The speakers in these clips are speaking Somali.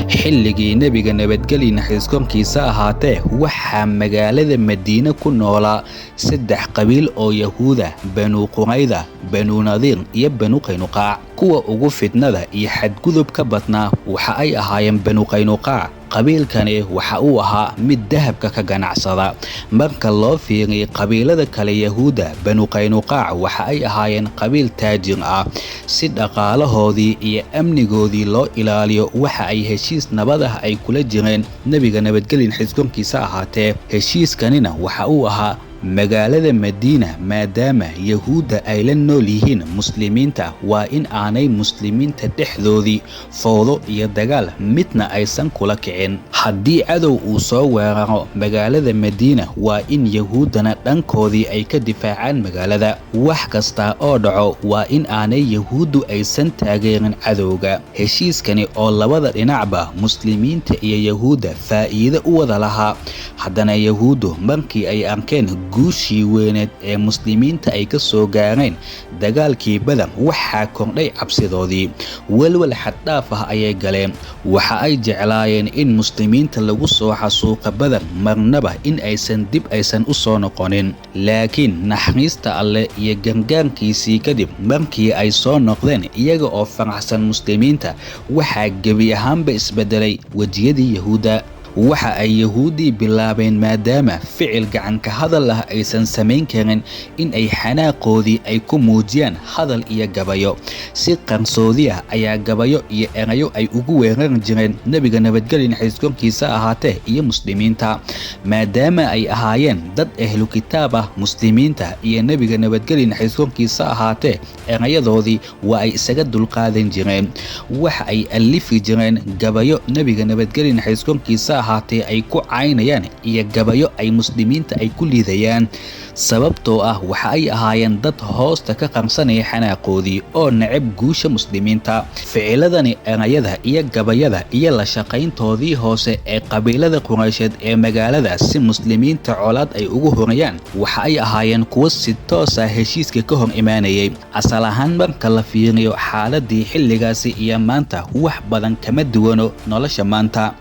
xilligii nabiga nabadgelyo naxariiskonkiisa ahaatee waxaa magaalada Madiina ku noolaa 3 qabiil oo Yahuuda, Banu Qurayda, Banu Nadiir iyo Banu Qaynuqaac. kuwa ugu fitnada iyo xadgudubka badnaa waxa ay ahaayeen Banu Qaynuqaac. qabiilkani waxa uu ahaa mid dahabka ka ganacsada. marka loo fiiriyo qabiilada kale Yahuuda, Banu Qaynuqaac waxa ay ahaayeen qabiil taajir ah. si dhaqaalahoodii iyo amnigoodii loo ilaaliyo waxa ay heshiis nabad ah ay kula jireen nabiga nabadgelyo naxariiskonkiisa ahaatee. heshiiskanina waxa uu ahaa magaalada Madiina maadaama Yahuuda ay la nool yihiin muslimiinta waa in aanay muslimiinta dhexdoodii fowdo iyo dagaal midna aysan kula kicin. haddii cadow uu soo weeraro magaalada Madiina waa in Yahuudana dhankoodii ay ka difaacaan magaalada. wax kasta oo dhaco waa in aanay Yahuudu aysan taageerin cadowga. heshiiskani oo labada dhinacba muslimiinta iyo Yahuuda faa'iido u wada lahaa. haddana Yahuudu markii ay arkeen guushii weyneed ee muslimiinta ay ka soo gaareen dagaalkii Badar waxaa kordhay cabsidoodii. walwal xad dhaaf ah ayay galeen. waxa ay jeclaayeen in muslimiinta lagu soo xasuuqa Badar marnaba in aysan dib u soo noqonin. laakiin naxariista Alle iyo gargaarkiisii kadib markii ay soo noqdeen iyaga oo faraxsan muslimiinta waxaa gebi ahaanba isbedelay wajiyadii Yahuuda. waxa ay Yahuudii bilaabeen maadaama ficil gacan ka hadal ah aysan samayn karin in ay xanaaqoodii ay ku muujiyaan hadal iyo gabayo. si qarsoodi ah ayaa gabayo iyo erayo ay ugu weerari jireen nabiga nabadgelyo naxariiskonkiisa ahaatee iyo muslimiinta. maadaama ay ahaayeen dad ahlu kitaab ah muslimiinta iyo nabiga nabadgelyo naxariiskonkiisa ahaatee erayadoodii waa ay isaga dulqaadan jireen. waxa ay alifi jireen gabayo nabiga nabadgelyo naxariiskonkiisa ahaatee ay ku caynayaan iyo gabayo ay muslimiinta ay ku liidayaan. sababtoo ah waxa ay ahaayeen dad hoosta ka qarsanaya xanaaqoodii oo necab guusha muslimiinta. ficiladani erayada iyo gabayada iyo la shaqayntoodii hoose ee qabiilada Quraysheed ee magaalada si muslimiinta colaad ay ugu horayaan waxa ay ahaayeen kuwo si toos ah heshiiska ka hor imaanayay. asal ahaan marka la fiiriyo xaaladii xilligaasi iyo maanta wax badan kama duwano nolosha maanta.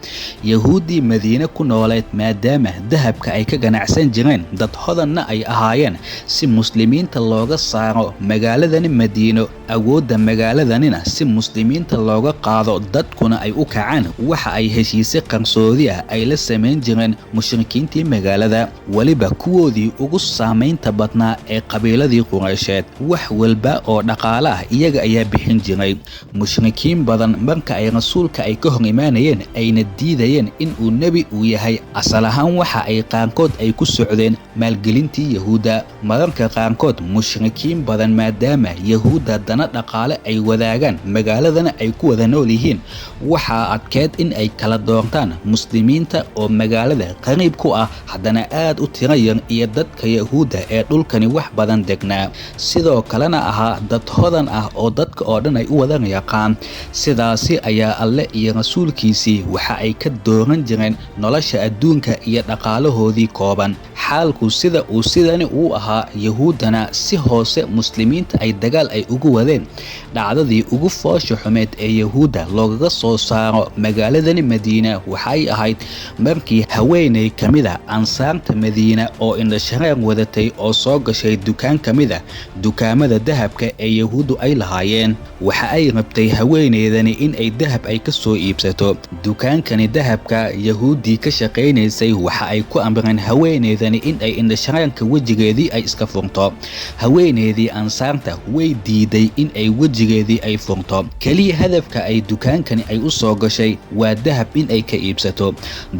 Yahuudii Madiina ku nooleed maadaama dahabka ay ka ganacsan jireen dad hodanna ay ahaayeen si muslimiinta looga saaro magaaladani Madiino awoodda magaaladanina si muslimiinta looga qaado dadkuna ay u kacaan waxa ay heshiise qarsoodi ah ay la samayn jireen mushrikiintii magaalada waliba kuwoodii ugu saamaynta badnaa ee qabiiladii Quraysheed. wax walba oo dhaqaale ah iyaga ayaa bixin jiray. mushrikiin badan marka ay rasuulka ay ka hor imaanayeen ayna diidayeen in uu nabi uu yahay asal ahaan waxa ay qaankood ay ku socdeen maalgelintii Yahuuda. mararka qaankood mushrikiin badan maadaama Yahuuda dana dhaqaale ay wadaagaan magaaladana ay ku wada nool yihiin waxa adkeed in ay kala doortaan muslimiinta oo magaalada qariib ku ah haddana aad u tirayan iyo dadka Yahuuda ee dhulkani wax badan degnaa. sidoo kalena ahaa dad hodan ah oo dadka oo dhan ay u wada yaqaan. sidaasi ayaa Alle iyo rasuulkiisii waxa ay ka dooran jireen nolosha adduunka iyo dhaqaalahoodii kooban. xaalku sida uu sidani uu ahaa Yahuudana si hoose muslimiinta ay dagaal ay ugu wadeen. dhacdadii ugu foosha xumeed ee Yahuuda loogaga soo saaro magaaladani Madiina waxay ahayd markii haweeney kamida ansaarta Madiina oo indhashareer wadatay oo soo gashay dukaan kamida dukaamada dahabka ee Yahuudu ay lahaayeen. waxa ay rabtay haweeneydani in ay dahab ay ka soo iibsato. dukaankani dahabka Yahuudii ka shaqaynaysay waxa ay ku amreen haweeneydani in ay indhashareerka wajigeedii ay iska furto. haweeneydii ansaarta way diiday in ay wajigeedii ay furto. kaliya hadafka ay dukaankani ay u soo gashay waa dahab in ay ka iibsato.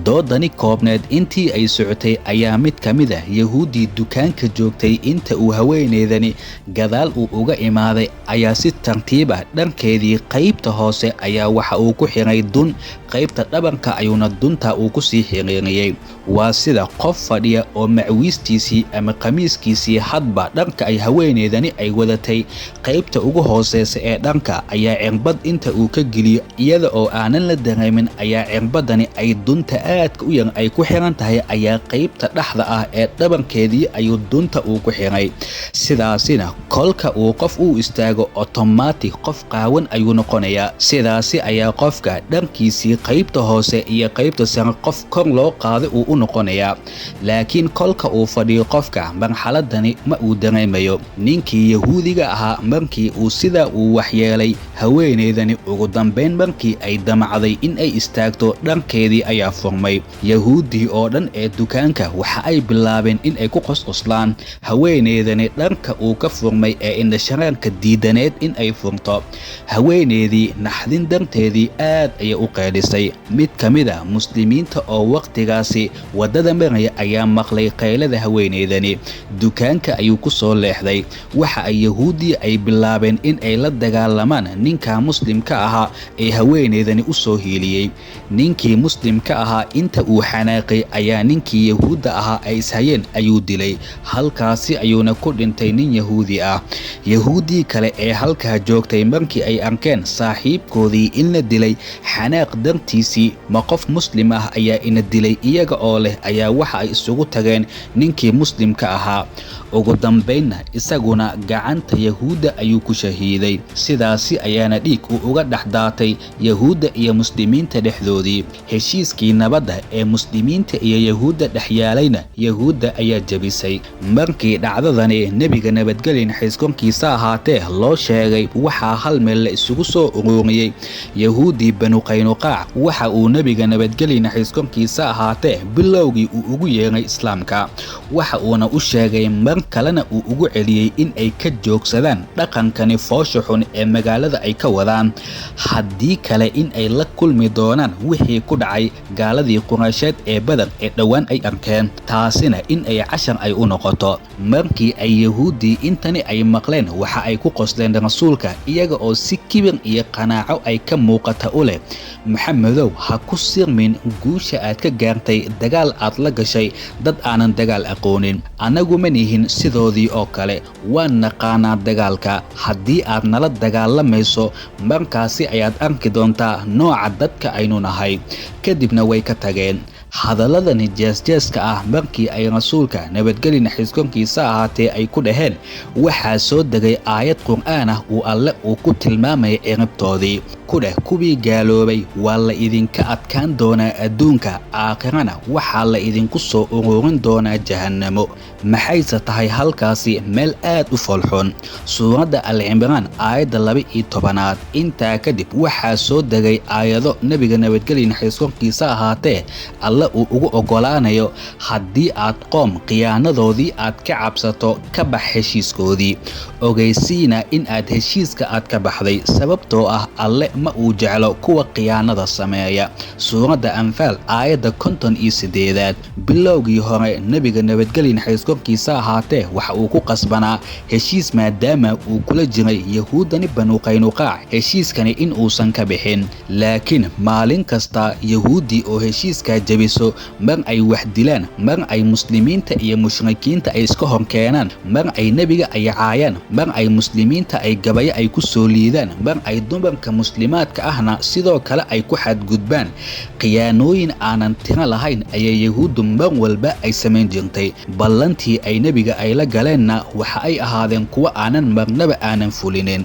doodani koobneed intii ay socotay ayaa mid kamid ah Yahuudii dukaanka joogtay inta uu haweeneydani gadaal uu uga imaaday ayaa si tartiib ah dhankeedii qaybta hoose ayaa waxa uu ku xiray dun qaybta dhabarka ayuuna dunta uu ku sii xiriiriyay. waa sida qof fadhiya oo macwiistiisii ama qamiiskiisii hadba dhanka ay haweeneydani ay wadatay qaybta ugu hooseysa ee dhanka ayaa cirbad inta uu ka geliyo iyada oo aanan la dareemin ayaa cirbadani ay dunta aadka u yar ay ku xiran tahay ayaa qaybta dhaxda ah ee dhabankeedii ayuu dunta uu ku xiray sidaasina kolka uu qof uu istaago automatic qof qaawan ayuu noqonayaa sidaasi ayaa qofka dhankiisii qaybta hoose iyo qaybta sare qof kor loo qaaday uu u noqonayaa laakiin kolka uu fadhiyo qofka marxaladani ma uu dareemayo ninkii yahuudiga ahaa markii uu sidaa uu waxyeelay haweeneydani ugu dambeyn markii ay damacday in ay istaagto dhankeedii ayaa furmay yahuudii oo dhan ee dukaanka waxa ay bilaabeen in ay ku qosqoslaan haweeneydani dhanka uu ka furmay ee indhashareerka diidaneed in ay furto haweeneydii naxdin darteedii aad ayay u qeedhisay mid ka mid a muslimiinta oo waqtigaasi waddada maraya ayaa maqlay qaylada haweeneydani dukaanka ayuu ku soo leexday waxa ay yahuudii ay bilaabeen in ay la dagaalamaan ninka muslimka ahaa ee haweeneydani u soo hiiliyey ninkii muslimka ahaa inta uu xanaaqay ayaa ninkii yahuudda ahaa ay ishayeen ayuu dilay halkaasi ayuuna ku dhintay nin yahuudi ah yahuudii kale ee halkaa joogtay markii ay arkeen saaxiibkoodii in la dilay xanaaq dartiisii ma qof muslim ah ayaa ina dilay iyaga oo leh ayaa waxa ay isugu tageen ninkii muslimka ahaa ugu dambeynna isaguna gacanta yahuudda ayuu ku shahiiday sidaasi ayaana dhiig uu uga dhex daatay yahuudda iyo muslimiinta dhexdoodii heshiiskii nabadda ee muslimiinta iyo yahuudda dhex yaalayna yahuudda ayaa jebisay markii dhacdadani nebiga nabadgelya naxariis korkiisa ahaatee loo sheegay waxaa hal meel la isugu soo ururiyey yahuudii banu qaynuqaac waxa uu nebiga nabadgelya naxariis korkiisa ahaatee bilowgii uu ugu yeeray islaamka waxa uuna u sheegay mar kalena uu ugu celiyey in ay ka joogsadaan dhaqankani foosha xun ee magaalada ay ka wadaan haddii kale in ay la kulmi doonaan wixii ku dhacay gaaladii quraysheed ee badar ee dhowaan ay arkeen taasina in ay cashar ay u noqoto markii ay yahuudii intani ay maqleen waxa ay ku qosleen rasuulka iyaga oo si kibir iyo qanaaco ay ka muuqata u leh maxamedow ha ku sirmin guusha aad ka gaartay dagaal aad la gashay dad aanan dagaal aqoonin anagu ma nihin sidoodii oo kale waan naqaanaa dagaalka haddii aad nala dagaalamayso markaasi ayaad arki doontaa nooca dadka aynu nahay kadibna way ka tageen hadaladani jeesjeeska ah markii ay rasuulka nabadgelya naxariis korkiisa ahaatee ay ku dhaheen waxaa soo degay aayad qur'aan ah uu alle uu ku tilmaamaya ciribtoodii ku dheh kuwii gaaloobay waa la idinka adkaan doonaa adduunka aakhirana waxaa la idinku soo ururin doonaa jahannamo maxayse tahay halkaasi meel aad u foolxun suuradda al-cimraan aayadda 12 intaa kadib waxaa soo degay aayado nebiga nabadgelya naxariis korkiisa ahaatee alle uu ugu ogolaanayo haddii aad qoom khiyaanadoodii aad ka cabsato ka bax heshiiskoodii ogeysiina in aad heshiiska aad ka baxday sababtoo ah alle ma uu jeclo kuwa khiyaanada sameeya suuradda anfaal aayadda 58 bilowgii hore nebiga nabadgelya naxariis korkiisa ahaatee waxa uu ku qasbanaa heshiis maadaama uu kula jiray yahuudani banu qaynuqaac heshiiskani in uusan ka bixin laakiin maalin kasta yahuudii oo heshiiska jabiso mar ay wax dilaan mar ay muslimiinta iyo mushrikiinta ay iska hor keenaan mar ay nebiga ay caayaan mar ay muslimiinta ay gabayo ay ku soo liidaan mar ay dumarka muslimaadka ahna sidoo kale ay ku xadgudbaan khiyaanooyin aanan tiro lahayn ayay yahuuddu mar walba ay samayn jirtay ballantii ay nebiga ay la galeenna waxa ay ahaadeen kuwa aanan marnaba aanan fulinin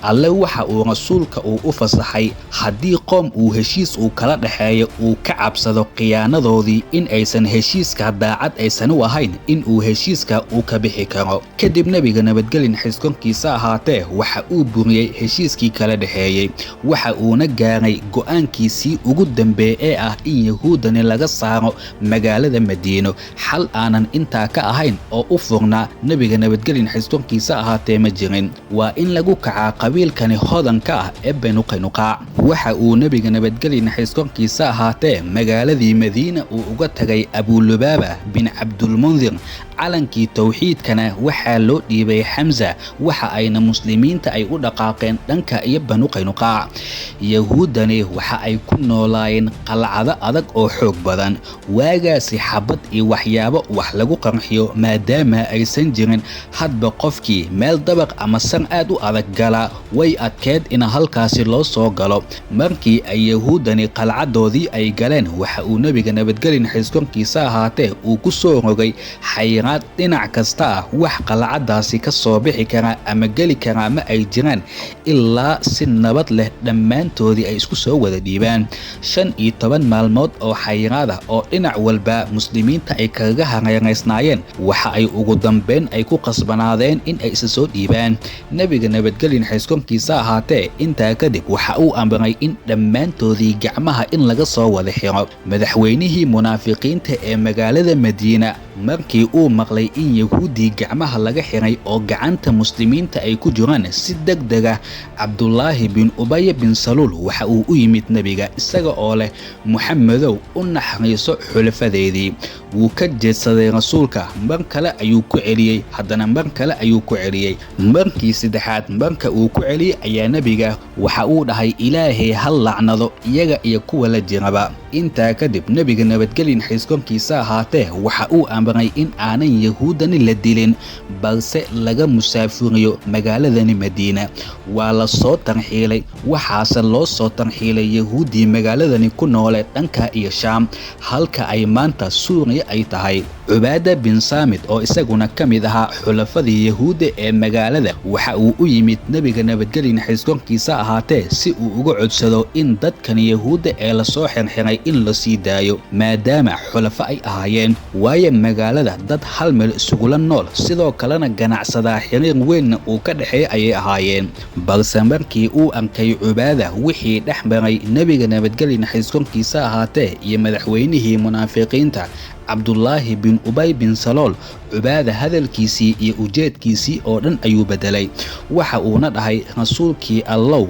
alle waxa uu rasuulka uu u fasaxay haddii qoom uu heshiis uu kala dhaxeeyo uu ka cabsado khiyaanadoodii in aysan heshiiska daacad aysan u ahayn in uu heshiiska uu ka bixi karo kadib nebiga nabadgelya naxariis korkiisa ahaatee waxa uu buriyey heshiiskii kala dhaxeeyey waxa uuna gaaray go'aankiisii ugu dambeeyay ee ah in yahuudani laga saaro magaalada madiino xal aanan intaa ka ahayn oo u furnaa nebiga nabadgelya naxariis korkiisa ahaatee ma jirin waa in lagu kacaa qabiilkani hodanka ah ee banu qaynuqaac waxa uu nebiga nabadgelya naxariis korkiisa ahaatee magaaladii madiina uu uga tagay abulubaaba bin cabdulmundir calankii tawxiidkana waxaa loo dhiibay xamza waxa ayna muslimiinta ay u dhaqaaqeen dhanka iyo banu qaynuqaac yahuudani waxa ay ku noolaayeen qalcado adag oo xoog badan waagaasi xabad iyo waxyaabo wax lagu qarxiyo maadaama aysan jirin hadba qofkii meel dabaq ama san aad u adag gala way adkeed in halkaasi loo soo galo markii ay yahuudani qalcadoodii ay galeen waxa uu nabiga nabadgelyo naxariis korkiisa ahaatee uu ku soo rogay xayiraad dhinac kasta ah wax qalcadaasi ka soo bixi kara ama geli kara ma ay jiraan ilaa si nabad leh dhammaantoodii ay isku soo wada dhiibaan 15 maalmood oo xayiraad ah oo dhinac walba muslimiinta ay kaga hareereysnaayeen waxa ay ugu dambeyn ay ku qasbanaadeen in ay isa soo dhiibaan nabiga nabadgelyo naxariis korkiisa ahaatee intaa kadib waxa uu amray in dhammaantoodii gacmaha in laga soo wada xiro madaxweynihii munaafiqiinta ee magaalada Madiina markii uu maqlay in yahuudii gacmaha laga xiray oo gacanta muslimiinta ay ku jiraan si degdeg ah Cabdullaahi bin Ubay bin Salul waxa uu u yimid nabiga isaga oo leh Muxammadow u naxariiso xulafadeedii wuu ka jeedsaday rasuulka mar kale ayuu ku celiyay haddana mar kale ayuu ku celiyay markii saddexaad marka uu ku celiyay ayaa nabiga waxa uu dhahay Ilaahay hal lacnado iyaga iyo kuwa la jiraba intaa kadib nabiga nabadgelyo naxariis korkiisa ahaatee waxa uu amray in aanan yahuudani la dilin balse laga musaafuriyo magaaladani Madiina waa la soo tarxiilay waxaase loo soo tarxiilay yahuudii magaaladani ku nool dhanka iyo Shaam halka ay maanta Suuriya ay tahay Ubaada bin Saamid oo isaguna kamid ahaa xulafadii yahuuda ee magaalada waxa uu u yimid nabiga nabadgelyo naxariis korkiisa ahaatee si uu uga codsado in dadkan yahuuda ee la soo xirxiray in la sii daayo maadaama xulafo ay ahaayeen waaye magaalada dad hal meel isugula nool sidoo kalena ganacsada xiriir weyn uu ka dhaxeeyay ayay ahaayeen balse markii uu arkay Ubaada wixii dhaxmaray nabiga nabadgelyo naxariis korkiisa ahaatee iyo madaxweynihii munaafiqiinta Cabdullaahi bin Ubay bin Salul Ubaada hadalkiisii iyo ujeedkiisii oo dhan ayuu bedelay waxa uuna dhahay rasuulkii Allow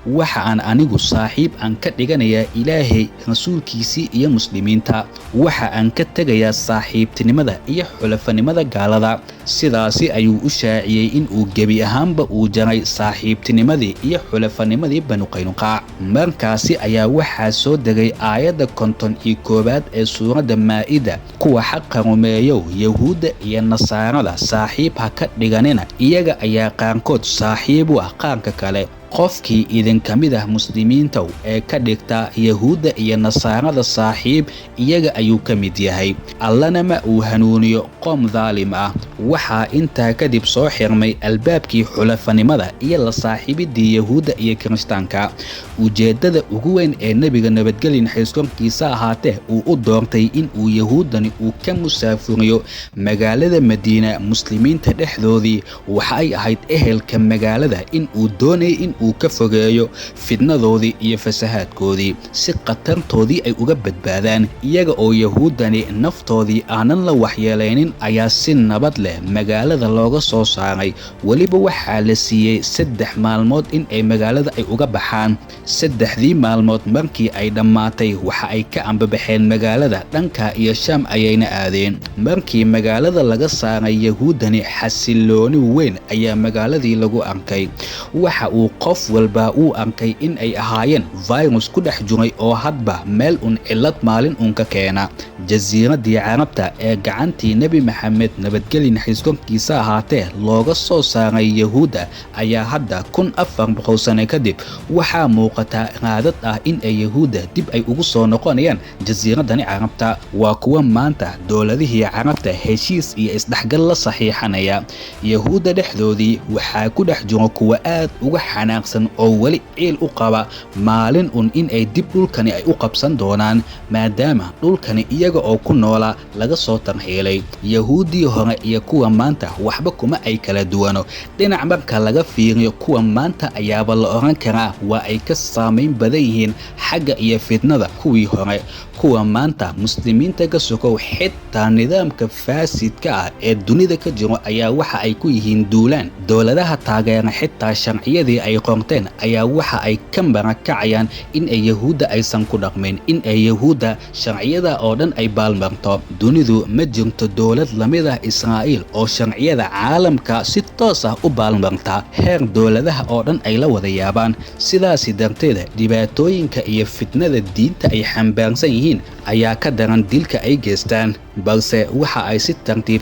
waxa aan anigu saaxiib aan ka dhiganayaa Ilaahay rasuulkiisii iyo muslimiinta waxa aan ka tagayaa saaxiibtinimada iyo xulafanimada gaalada sidaasi ayuu u shaaciyay in uu gebi ahaanba uu jaray saaxiibtinimadii iyo xulafanimadii Banu Qaynuqaac markaasi ayaa waxaa soo degay aayadda 51 ee suuradda Maa'ida kuwa xaqa rumeeyo yahuuda iyo nasaarada saaxiib ha ka dhiganina iyaga ayaa qaarkood saaxiib u ah qaarka kale qofkii idin kamid ah muslimiinta ee ka dhigta yahuuda iyo nasaarada saaxiib iyaga ayuu ka mid yahay allana ma uu hanuuniyo qoom dhaalim ah waxa intaa kadib soo xirmay albaabkii xulafanimada iyo la saaxiibidii yahuuda iyo kiristaanka ujeedada ugu weyn ee nabiga nabadgelyo naxariis korkiisa ahaatee uu u doortay in uu yahuudani uu ka musaafuriyo magaalada Madiina muslimiinta dhexdoodii waxa ay ahayd ehelka magaalada in uu doonay in uu ka fogeeyo fidnadoodii iyo fasahaadkoodii si qatartoodii ay uga badbaadaan iyaga oo yahuudani naftoodii aanan la waxyeelaynin ayaa si nabad leh magaalada looga soo saaray waliba waxaa la siiyay 3 maalmood in ay magaalada ay uga baxaan 3 maalmood markii ay dhammaatay waxa ay ka ambabaxeen magaalada dhanka iyo Shaam ayayna aadeen markii magaalada laga saaray yahuudani xasilooni weyn ayaa magaaladii lagu arkay waxa uu qof walba uu arkay in ay ahaayeen virus ku dhex jiray oo hadba meel cillad maalin ka keena jasiiradii Carabta ee gacantii Nabi Maxamed nabadgelyo naxariis korkiisa ahaatee looga soo saaray yahuuda ayaa hadda 1400 sano kadib waxaa muuqata raadad ah in ay yahuuda dib ay ugu soo noqonayaan jasiiradani Carabta waa kuwa maanta dowladihii Carabta heshiis iyo isdhexgal la saxiixanaya yahuuda dhexdoodii waxaa ku dhex jiro kuwa aad uga xanaaqsan oo wali ciil u qaba maalin in ay dib dhulkani ay u qabsan doonaan maadaama dhulkani iyaga oo ku noola laga soo tarxiilay yahuudii hore iyo kuwa maanta waxba kuma ay kala duwano dhinac marka laga fiiriyo kuwa maanta ayaaba la oran karaa waa ay ka saameyn badan yihiin xagga iyo fitnada kuwii hore kuwa maanta muslimiinta ka sokow xitaa nidaamka faasidka ah ee dunida ka jiro ayaa waxa ay ku yihiin duulaan dowladaha taageera xitaa sharciyadii ay qorteen ayaa waxa ay ka marakacayaan in ay yahuudda aysan ku dhaqmin in ay yahuudda sharciyada oo dhan ay baalmarto. dunidu ma jirto dowlad lamid ah Israa'iil oo sharciyada caalamka si toos ah u baalmarta heer dowladaha oo dhan ay la wada yaabaan. sidaasi darteed dhibaatooyinka iyo fitnada diinta ay xambaarsan yihiin ayaa ka daran dilka ay geystaan, balse waxa ay si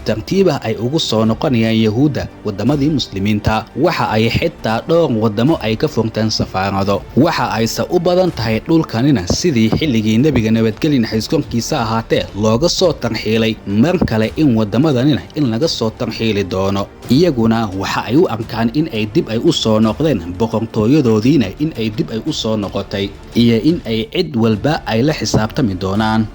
tartiib ah ay ugu soo noqonayaan yahuudda wadamadii muslimiinta. waxa ay xitaa dhowr wadamo ay ka furteen safaarado. waxa ayse u badan tahay dhulkanina sidii xilligii nebiga nabadgelyo naxariis korkiisa ahaatee looga soo tarxiilay mar kale in wadamadanina in laga soo tarxiili doono. iyaguna waxa ay u arkaan in ay dib ay u soo noqdeen boqortooyadoodiina in ay dib ay u soo noqotay iyo in ay cid walba ay la xisaabtami doonaan.